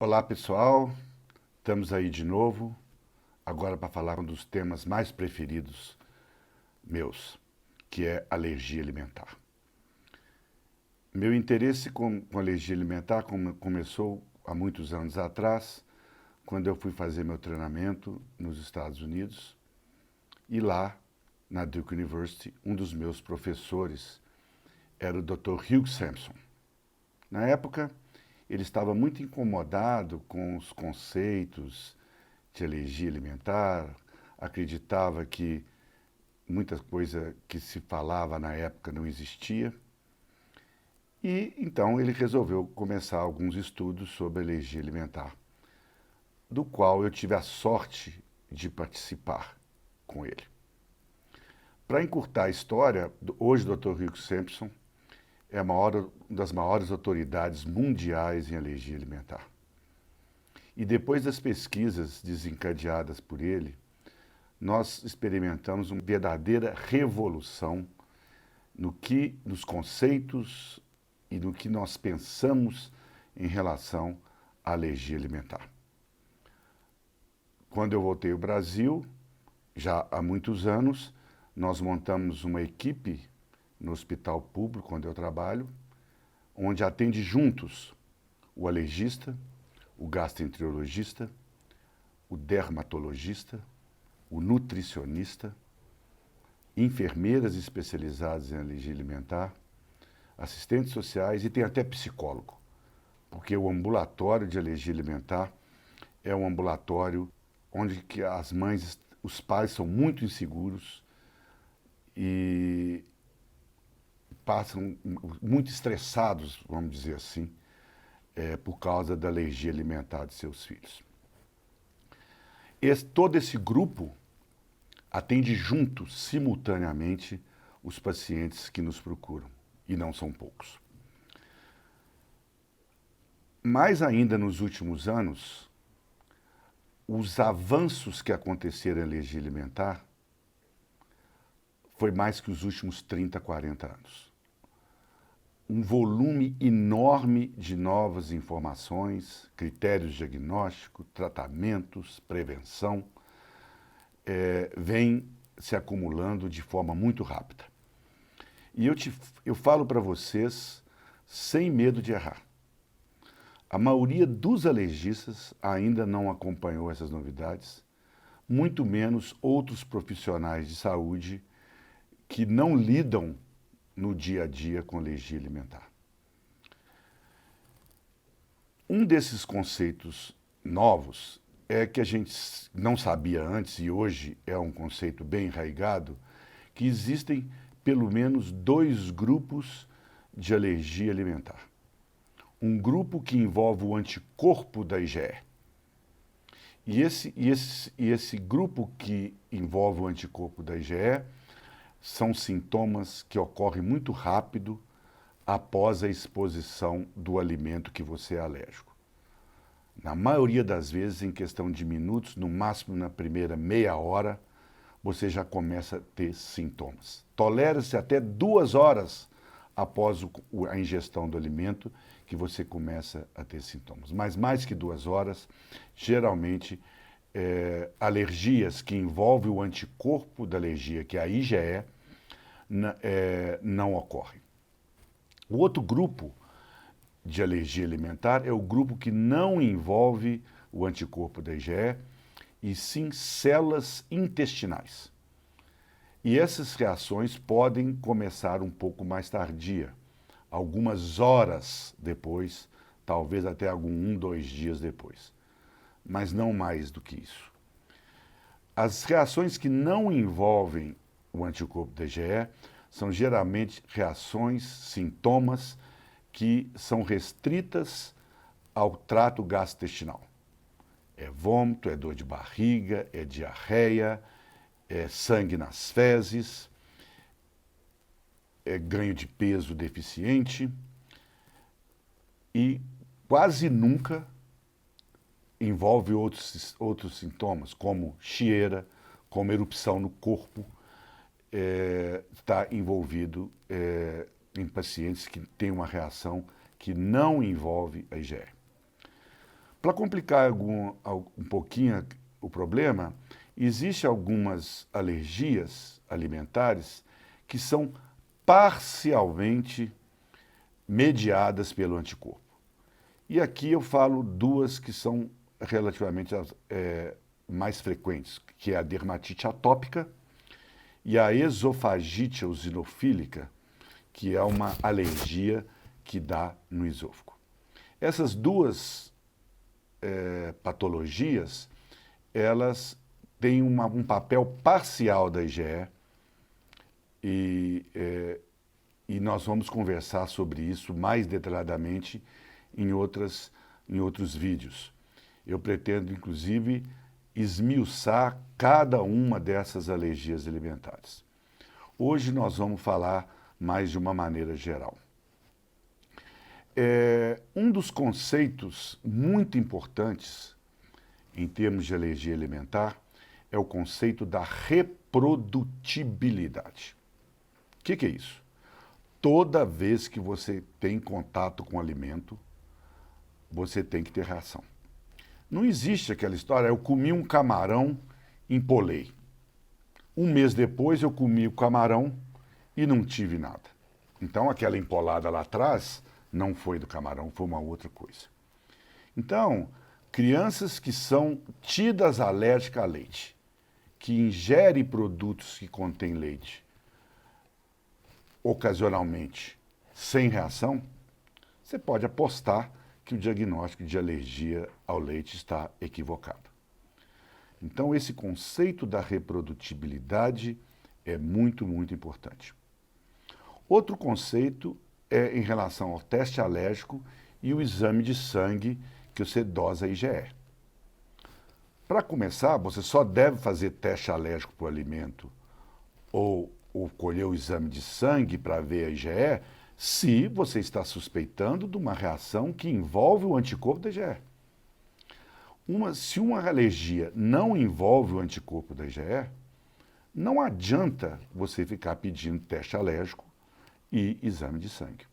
Olá pessoal, estamos aí de novo, agora para falar um dos temas mais preferidos meus, que é alergia alimentar. Meu interesse com alergia alimentar começou há muitos anos atrás, quando eu fui fazer meu treinamento nos Estados Unidos, e lá, na Duke University, um dos meus professores era o Dr. Hugh Sampson. Na época, ele estava muito incomodado com os conceitos de alergia alimentar, acreditava que muita coisa que se falava na época não existia. E então ele resolveu começar alguns estudos sobre alergia alimentar, do qual eu tive a sorte de participar com ele. Para encurtar a história, hoje o Dr. Hugh Sampson é uma das maiores autoridades mundiais em alergia alimentar. E depois das pesquisas desencadeadas por ele, nós experimentamos uma verdadeira revolução nos conceitos e no que nós pensamos em relação à alergia alimentar. Quando eu voltei ao Brasil, já há muitos anos, nós montamos uma equipe no hospital público onde eu trabalho, onde atende juntos o alergista, o gastroenterologista, o dermatologista, o nutricionista, enfermeiras especializadas em alergia alimentar, assistentes sociais e tem até psicólogo, porque o ambulatório de alergia alimentar é um ambulatório onde que as mães, os pais são muito inseguros e passam muito estressados, vamos dizer assim, por causa da alergia alimentar de seus filhos. Todo esse grupo atende junto, simultaneamente, os pacientes que nos procuram, e não são poucos. Mais ainda nos últimos anos, os avanços que aconteceram em alergia alimentar foi mais que os últimos 30, 40 anos. Um volume enorme de novas informações, critérios diagnósticos, tratamentos, prevenção, vem se acumulando de forma muito rápida. E eu falo para vocês sem medo de errar. A maioria dos alergistas ainda não acompanhou essas novidades, muito menos outros profissionais de saúde que não lidam no dia a dia com alergia alimentar. Um desses conceitos novos é que a gente não sabia antes, e hoje é um conceito bem enraizado, que existem pelo menos dois grupos de alergia alimentar. Um grupo que envolve o anticorpo da IgE. E esse grupo que envolve o anticorpo da IgE são sintomas que ocorrem muito rápido após a exposição do alimento que você é alérgico. Na maioria das vezes, em questão de minutos, no máximo na primeira meia hora, você já começa a ter sintomas. Tolera-se até 2 horas após a ingestão do alimento que você começa a ter sintomas. Mas mais que 2 horas, geralmente, alergias que envolvem o anticorpo da alergia, que é a IgE, não ocorrem. O outro grupo de alergia alimentar é o grupo que não envolve o anticorpo da IgE, e sim células intestinais. E essas reações podem começar um pouco mais tardia, algumas horas depois, talvez até 2 dias depois, mas não mais do que isso. As reações que não envolvem o anticorpo da IgE são geralmente reações, sintomas que são restritas ao trato gastrointestinal. É vômito, é dor de barriga, é diarreia, é sangue nas fezes, é ganho de peso deficiente e quase nunca envolve outros sintomas, como chieira, como erupção no corpo, está envolvido em pacientes que têm uma reação que não envolve a IgE. Para complicar um pouquinho o problema, existem algumas alergias alimentares que são parcialmente mediadas pelo anticorpo. E aqui eu falo duas que são relativamente mais frequentes, que é a dermatite atópica e a esofagite eosinofílica, que é uma alergia que dá no esôfago. Essas duas patologias, elas têm um papel parcial da IgE e nós vamos conversar sobre isso mais detalhadamente em outros vídeos. Eu pretendo, inclusive, esmiuçar cada uma dessas alergias alimentares. Hoje nós vamos falar mais de uma maneira geral. Um dos conceitos muito importantes em termos de alergia alimentar é o conceito da reprodutibilidade. O que é isso? Toda vez que você tem contato com o alimento, você tem que ter reação. Não existe aquela história, eu comi um camarão, empolei. Um mês depois eu comi o camarão e não tive nada. Então aquela empolada lá atrás não foi do camarão, foi uma outra coisa. Então, crianças que são tidas alérgicas a leite, que ingerem produtos que contêm leite, ocasionalmente, sem reação, você pode apostar que o diagnóstico de alergia ao leite está equivocado. Então, esse conceito da reprodutibilidade é muito, muito importante. Outro conceito é em relação ao teste alérgico e o exame de sangue que você dosa IgE. Para começar, você só deve fazer teste alérgico para o alimento ou colher o exame de sangue para ver a IgE se você está suspeitando de uma reação que envolve o anticorpo da IgE. Se uma alergia não envolve o anticorpo da IgE, não adianta você ficar pedindo teste alérgico e exame de sangue.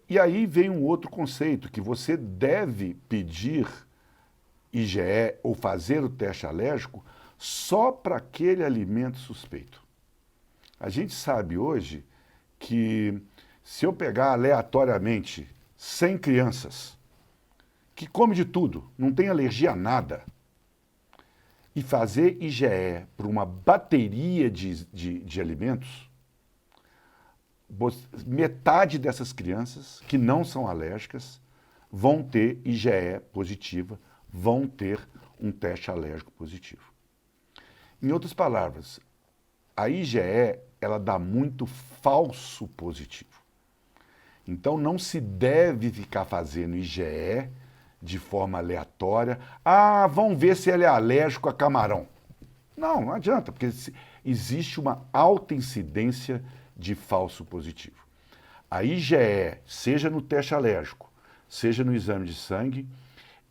E aí vem um outro conceito, que você deve pedir IgE ou fazer o teste alérgico só para aquele alimento suspeito. A gente sabe hoje que se eu pegar aleatoriamente 100 crianças que comem de tudo, não tem alergia a nada, e fazer IgE para uma bateria de alimentos, metade dessas crianças que não são alérgicas vão ter IgE positiva, vão ter um teste alérgico positivo. Em outras palavras, a IgE, ela dá muito falso positivo. Então não se deve ficar fazendo IgE de forma aleatória. Ah, vamos ver se ele é alérgico a camarão. Não adianta, porque existe uma alta incidência de falso positivo. A IgE, seja no teste alérgico, seja no exame de sangue,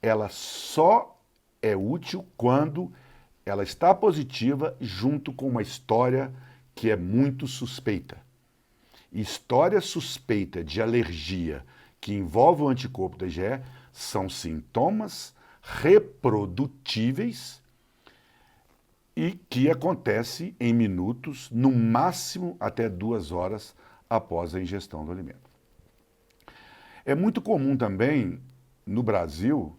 ela só é útil quando ela está positiva junto com uma história que é muito suspeita. História suspeita de alergia que envolve o anticorpo da IgE são sintomas reprodutíveis e que acontece em minutos, no máximo até 2 horas após a ingestão do alimento. É muito comum também, no Brasil,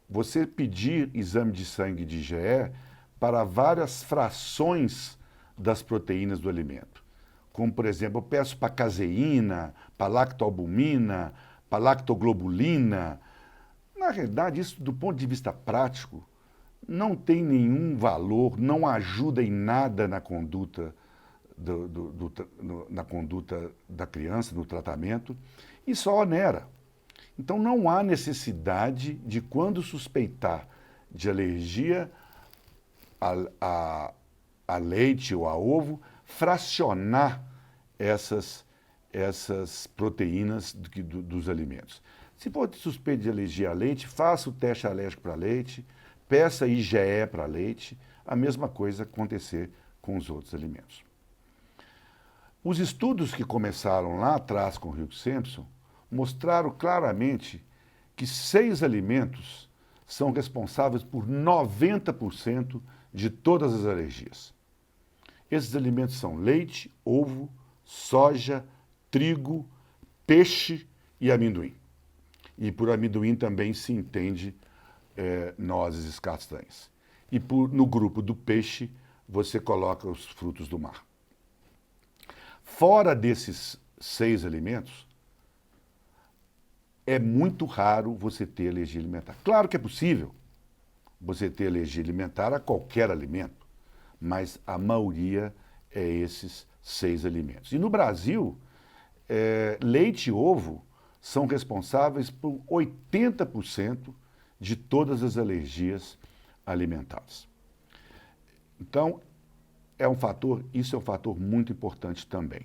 você pedir exame de sangue de IgE para várias frações das proteínas do alimento. Como, por exemplo, eu peço para caseína, para lactoalbumina, para lactoglobulina. Na realidade, isso, do ponto de vista prático, não tem nenhum valor, não ajuda em nada na conduta, na conduta da criança, no tratamento, e só onera. Então não há necessidade de, quando suspeitar de alergia a leite ou a ovo, fracionar essas proteínas dos alimentos. Se for suspeito de alergia a leite, faça o teste alérgico para leite, peça IgE para leite, a mesma coisa acontecer com os outros alimentos. Os estudos que começaram lá atrás com o Hugh Sampson mostraram claramente que 6 alimentos são responsáveis por 90% de todas as alergias. Esses alimentos são leite, ovo, soja, trigo, peixe e amendoim. E por amendoim também se entende nozes e castanhas. E no grupo do peixe, você coloca os frutos do mar. Fora desses 6 alimentos, é muito raro você ter alergia alimentar. Claro que é possível você ter alergia alimentar a qualquer alimento, mas a maioria é esses 6 alimentos. E no Brasil, leite e ovo são responsáveis por 80% de todas as alergias alimentares. Então, isso é um fator muito importante também.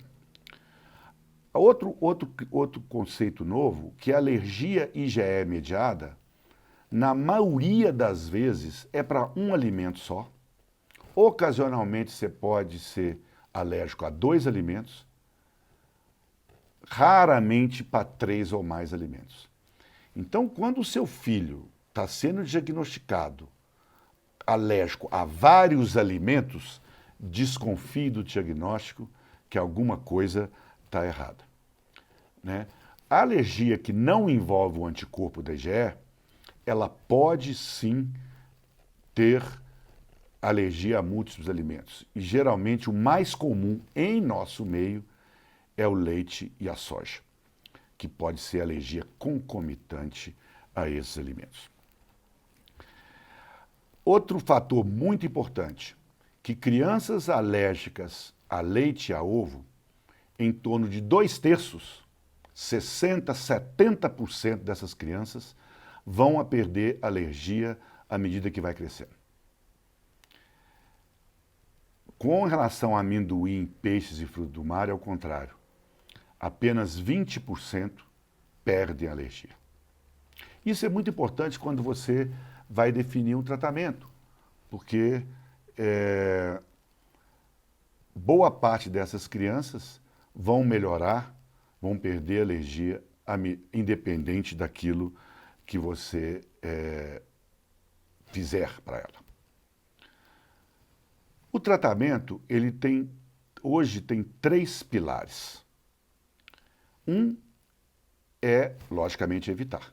Outro conceito novo, que a alergia IgE mediada, na maioria das vezes, é para um alimento só. Ocasionalmente você pode ser alérgico a 2 alimentos, raramente para 3 ou mais alimentos. Então, quando o seu filho está sendo diagnosticado alérgico a vários alimentos, desconfie do diagnóstico que alguma coisa está errada. Né? A alergia que não envolve o anticorpo da IgE, ela pode sim ter alergia a múltiplos alimentos. E geralmente o mais comum em nosso meio é o leite e a soja, que pode ser alergia concomitante a esses alimentos. Outro fator muito importante, que crianças alérgicas a leite e a ovo, em torno de 2/3, 60%, 70% dessas crianças vão a perder alergia à medida que vai crescendo. Com relação a amendoim, peixes e frutos do mar, é o contrário. Apenas 20% perdem alergia. Isso é muito importante quando você vai definir um tratamento, porque boa parte dessas crianças vão melhorar, vão perder alergia, independente daquilo que você fizer para ela. O tratamento, hoje tem 3 pilares. Um é, logicamente, evitar.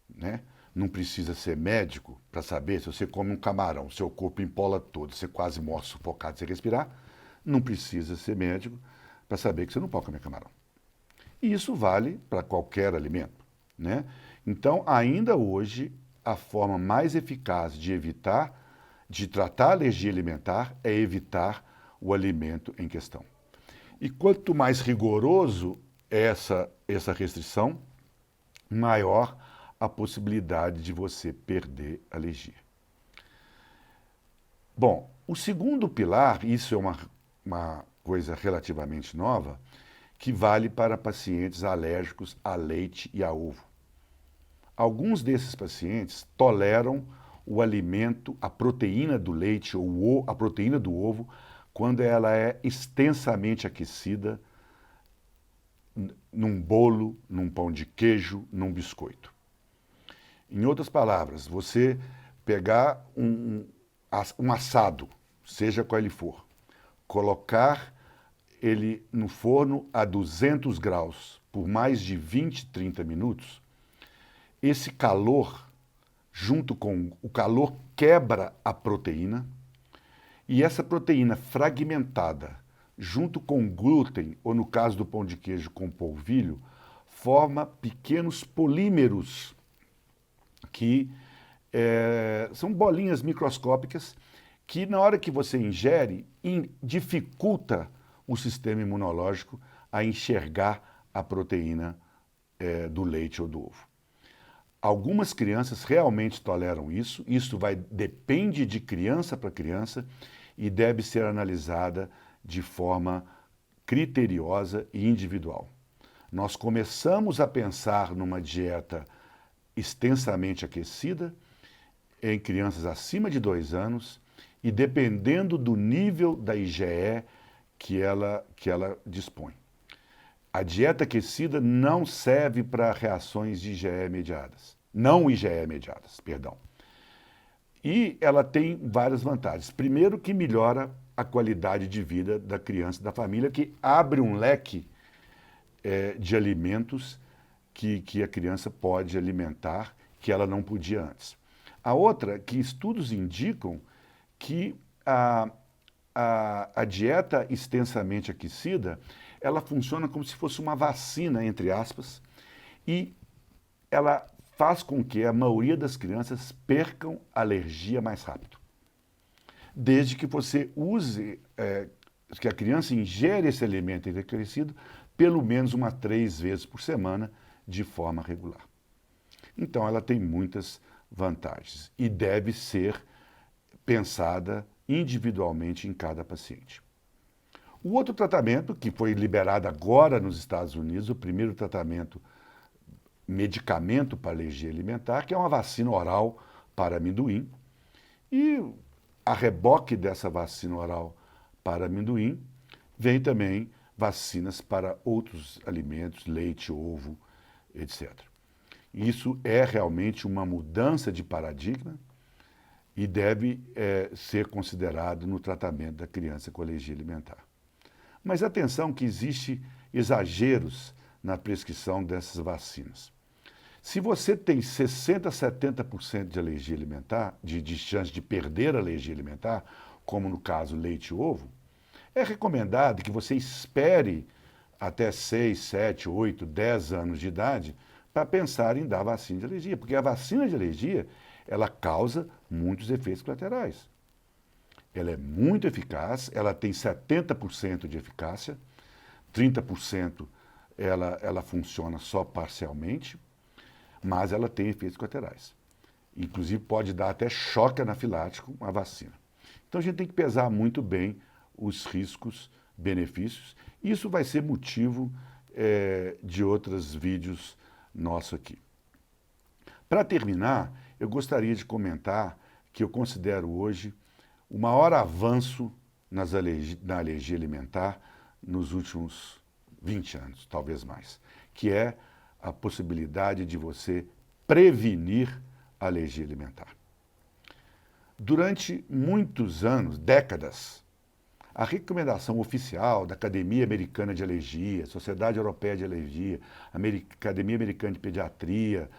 Né? Não precisa ser médico para saber se você come um camarão, seu corpo empola todo, você quase morre sufocado sem respirar. Não precisa ser médico para saber que você não pode comer camarão. E isso vale para qualquer alimento. Né? Então, ainda hoje, a forma mais eficaz de tratar a alergia alimentar é evitar o alimento em questão. E quanto mais rigoroso é essa restrição, maior a possibilidade de você perder a alergia. Bom, o segundo pilar, isso é uma coisa relativamente nova, que vale para pacientes alérgicos a leite e a ovo. Alguns desses pacientes toleram o alimento, a proteína do leite ou a proteína do ovo, quando ela é extensamente aquecida num bolo, num pão de queijo, num biscoito. Em outras palavras, você pegar um assado, seja qual ele for, colocar ele no forno a 200 graus por mais de 20, 30 minutos, esse calor, junto com o calor, quebra a proteína, e essa proteína fragmentada, junto com glúten, ou no caso do pão de queijo com polvilho, forma pequenos polímeros que são bolinhas microscópicas que, na hora que você ingere, dificulta o sistema imunológico a enxergar a proteína do leite ou do ovo. Algumas crianças realmente toleram isso, depende de criança para criança e deve ser analisada de forma criteriosa e individual. Nós começamos a pensar numa dieta extensamente aquecida em crianças acima de 2 anos e dependendo do nível da IgE que ela dispõe. A dieta aquecida não serve para reações de IgE mediadas. não IgE mediadas, perdão. E ela tem várias vantagens. Primeiro, que melhora a qualidade de vida da criança e da família, que abre um leque de alimentos que a criança pode alimentar, que ela não podia antes. A outra, que estudos indicam que a dieta extensamente aquecida, ela funciona como se fosse uma vacina, entre aspas, e ela faz com que a maioria das crianças percam alergia mais rápido. Desde que você use, que a criança ingere esse alimento enriquecido pelo menos 3 vezes por semana, de forma regular. Então, ela tem muitas vantagens e deve ser pensada individualmente em cada paciente. O outro tratamento, que foi liberado agora nos Estados Unidos, o primeiro tratamento medicamento para alergia alimentar, que é uma vacina oral para amendoim. E a reboque dessa vacina oral para amendoim, vem também vacinas para outros alimentos, leite, ovo, etc. Isso é realmente uma mudança de paradigma e deve ser considerado no tratamento da criança com alergia alimentar. Mas atenção que existe exageros na prescrição dessas vacinas. Se você tem 60% a 70% de alergia alimentar, de chance de perder a alergia alimentar, como no caso leite e ovo, é recomendado que você espere até 6, 7, 8, 10 anos de idade para pensar em dar vacina de alergia, porque a vacina de alergia, ela causa muitos efeitos colaterais. Ela é muito eficaz, ela tem 70% de eficácia, 30% ela funciona só parcialmente, mas ela tem efeitos colaterais. Inclusive pode dar até choque anafilático a vacina. Então a gente tem que pesar muito bem os riscos, benefícios. Isso vai ser motivo de outros vídeos nossos aqui. Para terminar, eu gostaria de comentar que eu considero hoje o maior avanço na alergia alimentar nos últimos 20 anos, talvez mais, que é a possibilidade de você prevenir a alergia alimentar. Durante muitos anos, décadas, a recomendação oficial da Academia Americana de Alergia, Sociedade Europeia de Alergia, Academia Americana de Pediatria,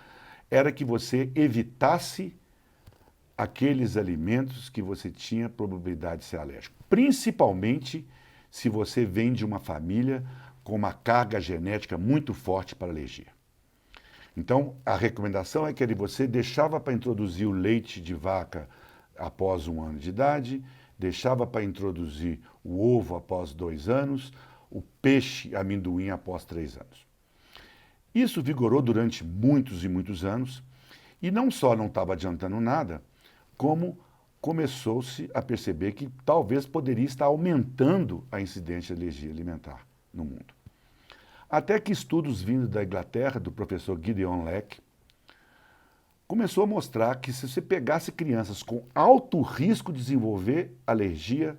era que você evitasse aqueles alimentos que você tinha probabilidade de ser alérgico. Principalmente se você vem de uma família com uma carga genética muito forte para alergia. Então, a recomendação é que você deixava para introduzir o leite de vaca após 1 ano de idade, deixava para introduzir o ovo após 2 anos, o peixe, amendoim após 3 anos. Isso vigorou durante muitos e muitos anos, e não só não estava adiantando nada, como começou-se a perceber que talvez poderia estar aumentando a incidência de alergia alimentar no mundo. Até que estudos vindos da Inglaterra, do professor Gideon Lack, começou a mostrar que se você pegasse crianças com alto risco de desenvolver alergia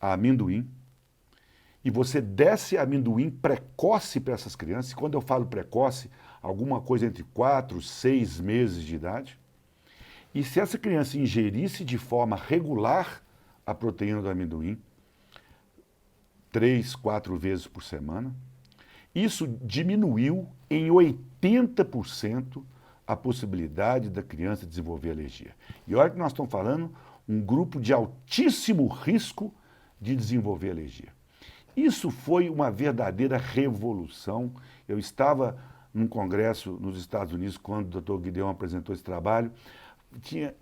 a amendoim, e você desse amendoim precoce para essas crianças, e quando eu falo precoce, alguma coisa entre 4 e 6 meses de idade, e se essa criança ingerisse de forma regular a proteína do amendoim, 3, 4 vezes por semana, isso diminuiu em 80% a possibilidade da criança desenvolver alergia. E olha que nós estamos falando um grupo de altíssimo risco de desenvolver alergia. Isso foi uma verdadeira revolução. Eu estava num congresso nos Estados Unidos quando o Dr. Gideon apresentou esse trabalho. Tinha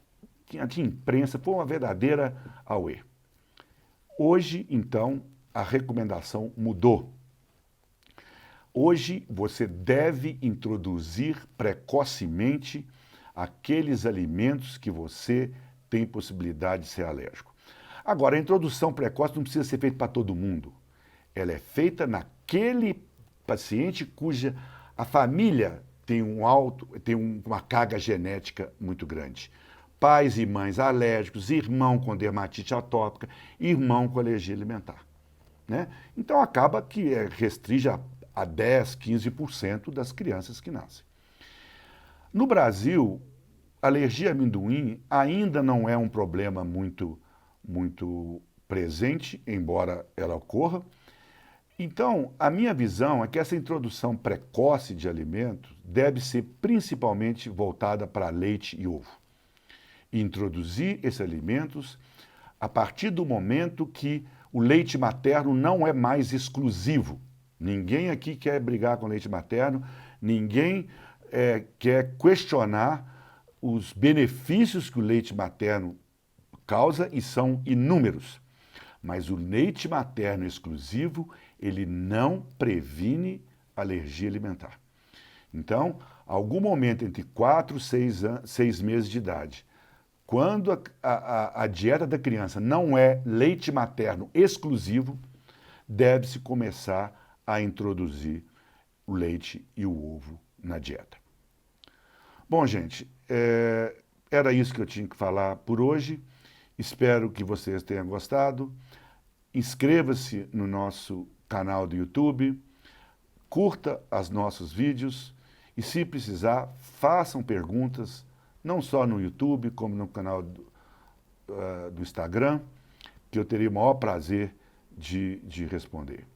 imprensa, foi uma verdadeira auê. Hoje, então, a recomendação mudou. Hoje, você deve introduzir precocemente aqueles alimentos que você tem possibilidade de ser alérgico. Agora, a introdução precoce não precisa ser feita para todo mundo. Ela é feita naquele paciente cuja a família tem uma carga genética muito grande. Pais e mães alérgicos, irmão com dermatite atópica, irmão com alergia alimentar. Né? Então, acaba que restringe a 10, 15% das crianças que nascem. No Brasil, alergia a amendoim ainda não é um problema muito presente, embora ela ocorra. Então, a minha visão é que essa introdução precoce de alimentos deve ser principalmente voltada para leite e ovo. Introduzir esses alimentos a partir do momento que o leite materno não é mais exclusivo. Ninguém aqui quer brigar com leite materno, ninguém quer questionar os benefícios que o leite materno causa, e são inúmeros. Mas o leite materno exclusivo, ele não previne alergia alimentar. Então, algum momento entre 4 e 6 meses de idade, quando a dieta da criança não é leite materno exclusivo, deve-se começar a introduzir o leite e o ovo na dieta. Bom, gente, era isso que eu tinha que falar por hoje. Espero que vocês tenham gostado. Inscreva-se no nosso canal do YouTube, curta os nossos vídeos e, se precisar, façam perguntas, não só no YouTube, como no canal do Instagram, que eu terei o maior prazer de responder.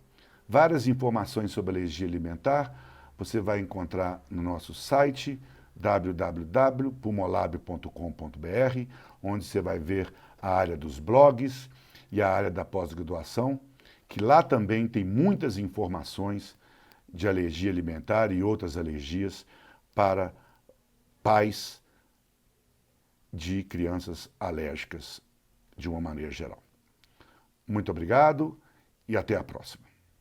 Várias informações sobre alergia alimentar você vai encontrar no nosso site www.pulmolab.com.br, onde você vai ver a área dos blogs e a área da pós-graduação, que lá também tem muitas informações de alergia alimentar e outras alergias para pais de crianças alérgicas de uma maneira geral. Muito obrigado e até a próxima.